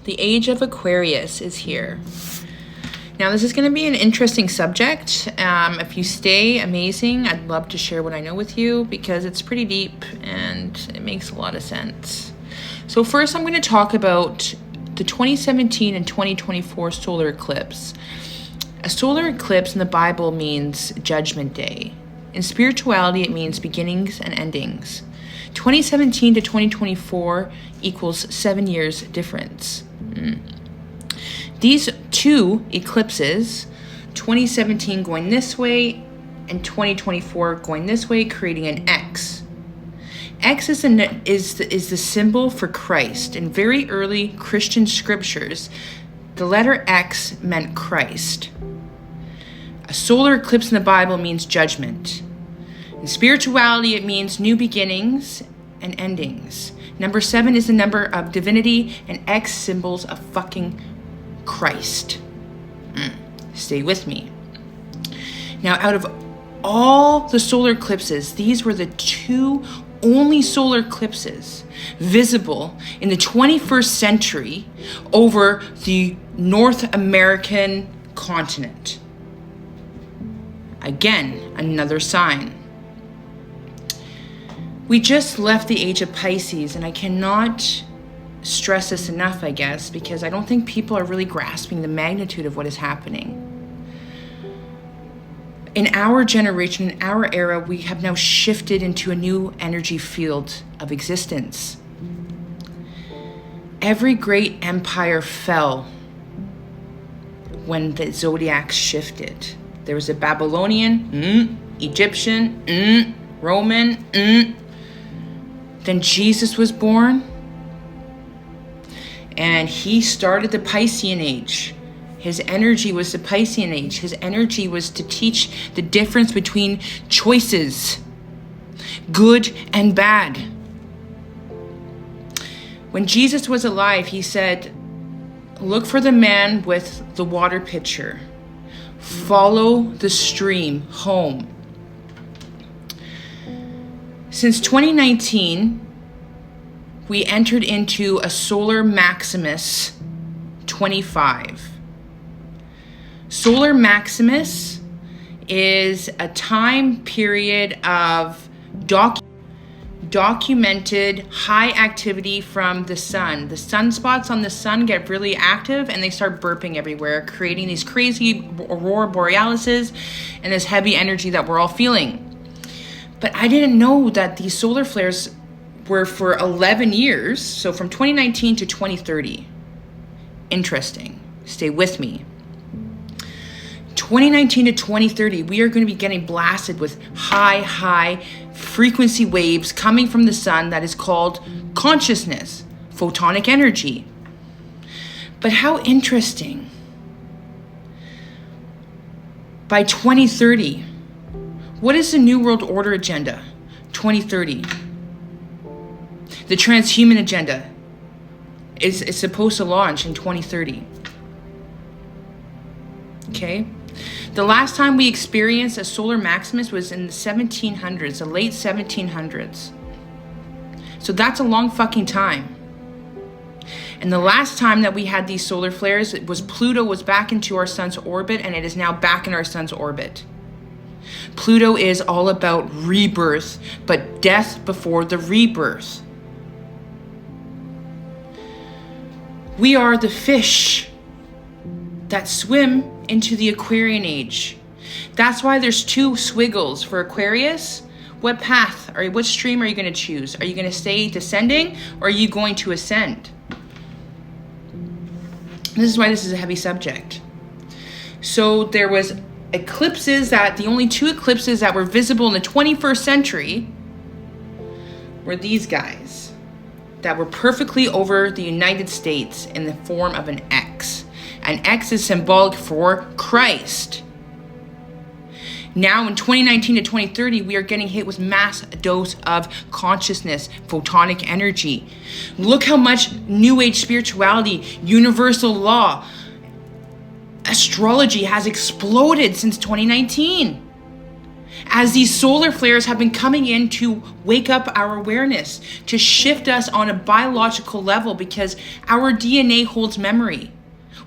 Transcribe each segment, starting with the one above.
The age of Aquarius is here. Now, this is going to be an interesting subject. If you stay, amazing. I'd love to share what I know with you because it's pretty deep and it makes a lot of sense. So first, I'm going to talk about the 2017 and 2024 solar eclipse. A solar eclipse in the Bible means Judgment Day. In spirituality, it means beginnings and endings. 2017 to 2024 equals 7 years difference. These two eclipses, 2017 going this way and 2024 going this way, creating an X. X is the symbol for Christ. In very early Christian scriptures, the letter X meant Christ. A solar eclipse in the Bible means judgment. In spirituality, it means new beginnings and endings. Number 7 is the number of divinity, and X symbols of fucking Christ. Stay with me. Now, out of all the solar eclipses, these were the two only solar eclipses visible in the 21st century over the North American continent. Again, another sign. We just left the age of Pisces, and I cannot stress this enough, I guess, because I don't think people are really grasping the magnitude of what is happening. In our generation, in our era, we have now shifted into a new energy field of existence. Every great empire fell when the zodiacs shifted. There was a Babylonian, Egyptian, Roman, Then Jesus was born, and he started the Piscean age. His energy was the Piscean age. His energy was to teach the difference between choices, good and bad. When Jesus was alive, he said, "Look for the man with the water pitcher. Follow the stream home." Since 2019, we entered into a solar Maximus 25. Solar Maximus is a time period of documented high activity from the sun. The sunspots on the sun get really active and they start burping everywhere, creating these crazy aurora borealises and this heavy energy that we're all feeling. But I didn't know that these solar flares were for 11 years, so from 2019 to 2030. Interesting. Stay with me. 2019 to 2030, we are going to be getting blasted with high frequency waves coming from the sun that is called consciousness, photonic energy. But how interesting. By 2030, what is the New World Order agenda? 2030. The transhuman agenda is supposed to launch in 2030. Okay? The last time we experienced a solar maximus was in the 1700s, the late 1700s. So that's a long fucking time. And the last time that we had these solar flares, it was Pluto was back into our sun's orbit, and it is now back in our sun's orbit. Pluto is all about rebirth, but death before the rebirth. We are the fish that swim into the Aquarian age. That's why there's two swiggles for Aquarius. What path or what stream are you going to choose? Are you going to stay descending or are you going to ascend? This is why this is a heavy subject. So there was eclipses the only two eclipses that were visible in the 21st century were these guys that were perfectly over the United States in the form of an X. An X is symbolic for Christ. Now in 2019 to 2030, we are getting hit with mass dose of consciousness, photonic energy. Look how much New Age spirituality, universal law, astrology has exploded since 2019. as these solar flares have been coming in to wake up our awareness, to shift us on a biological level, because our DNA holds memory.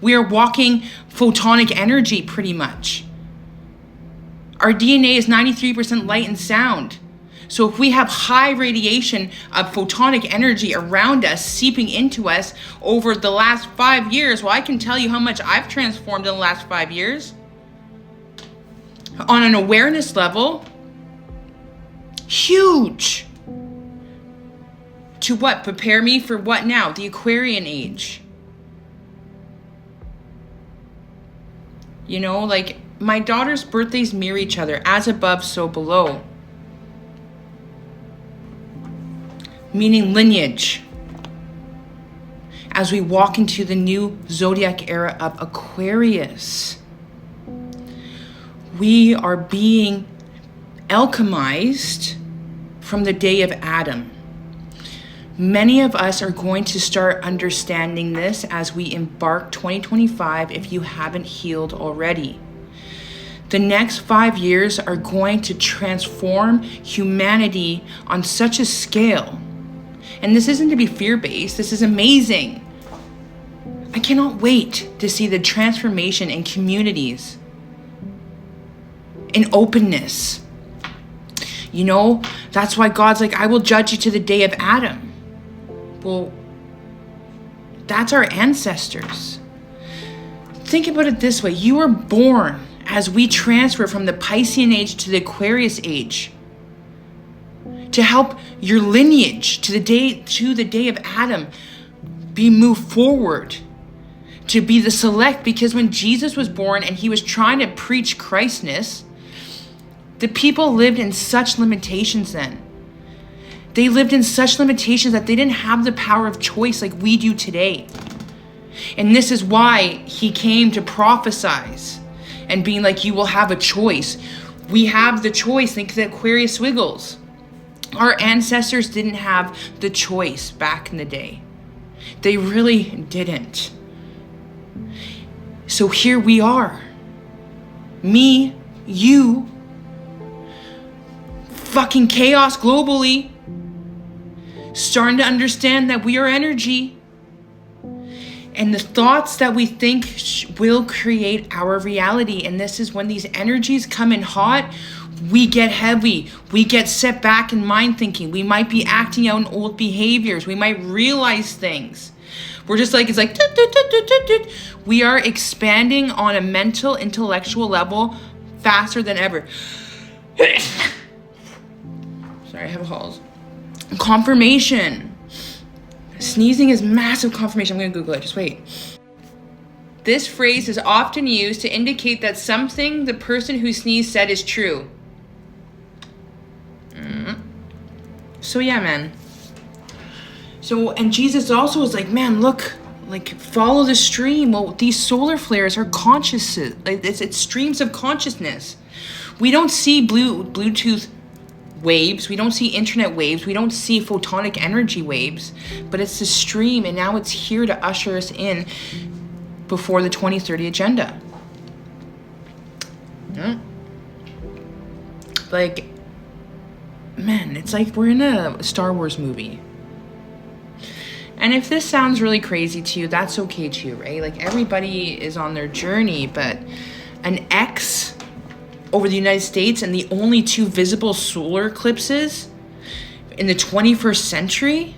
We are walking photonic energy pretty much. Our DNA is 93% light and sound. So if we have high radiation of photonic energy around us, seeping into us over the last 5 years, well, I can tell you how much I've transformed in the last 5 years. On an awareness level, huge. To what? Prepare me for what now? The Aquarian age. You know, like, my daughter's birthdays mirror each other, as above, so below. Meaning lineage. As we walk into the new zodiac era of Aquarius, we are being alchemized from the day of Adam. Many of us are going to start understanding this as we embark 2025, if you haven't healed already. The next 5 years are going to transform humanity on such a scale. And this isn't to be fear-based. This is amazing. I cannot wait to see the transformation in communities, in openness. You know, that's why God's like, I will judge you to the day of Adam. Well, that's our ancestors. Think about it this way. You were born as we transfer from the Piscean age to the Aquarius age, to help your lineage to the day of Adam be moved forward, to be the select. Because when Jesus was born and he was trying to preach Christness, the people lived in such limitations then. They lived in such limitations that they didn't have the power of choice like we do today. And this is why he came to prophesize and being like, you will have a choice. We have the choice. Think of the Aquarius Wiggles. Our ancestors didn't have the choice back in the day. They really didn't. So here we are. Me, you, fucking chaos globally, starting to understand that we are energy. And the thoughts that we think will create our reality. And this is when these energies come in hot, we get heavy. We get set back in mind thinking. We might be acting out in old behaviors. We might realize things. We're just like, it's like, we are expanding on a mental, intellectual level faster than ever. Sorry, I have a halls. Confirmation. Sneezing is massive confirmation. I'm going to Google it. Just wait. This phrase is often used to indicate that something the person who sneezed said is true. So yeah, man. So, and Jesus also was like, man, look, like, follow the stream. Well, these solar flares are consciousness. Like, it's streams of consciousness. We don't see Bluetooth waves. We don't see internet waves. We don't see photonic energy waves, but it's the stream, and now it's here to usher us in before the 2030 agenda. Yeah. Like, man, it's like we're in a Star Wars movie. And if this sounds really crazy to you, that's okay too, right? Like, everybody is on their journey, but an X over the United States and the only 2 visible solar eclipses in the 21st century,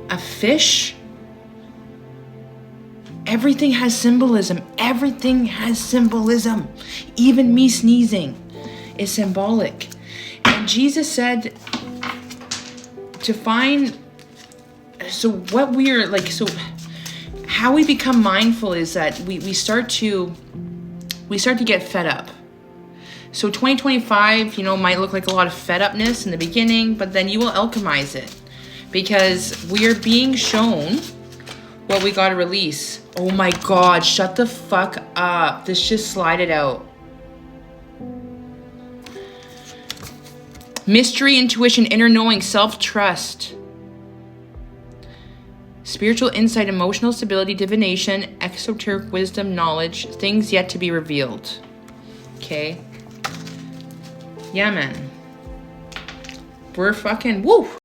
a fish, everything has symbolism. Everything has symbolism. Even me sneezing is symbolic. And Jesus said to find, so what we are like, so how we become mindful is that we start to get fed up. So 2025, you know, might look like a lot of fed upness in the beginning, but then you will alchemize it, because we are being shown what we got to release. Oh my God, shut the fuck up. This just slided out. Mystery, intuition, inner knowing, self-trust, spiritual insight, emotional stability, divination, esoteric wisdom, knowledge, things yet to be revealed. Okay. Yeah, man. We're fucking, woo!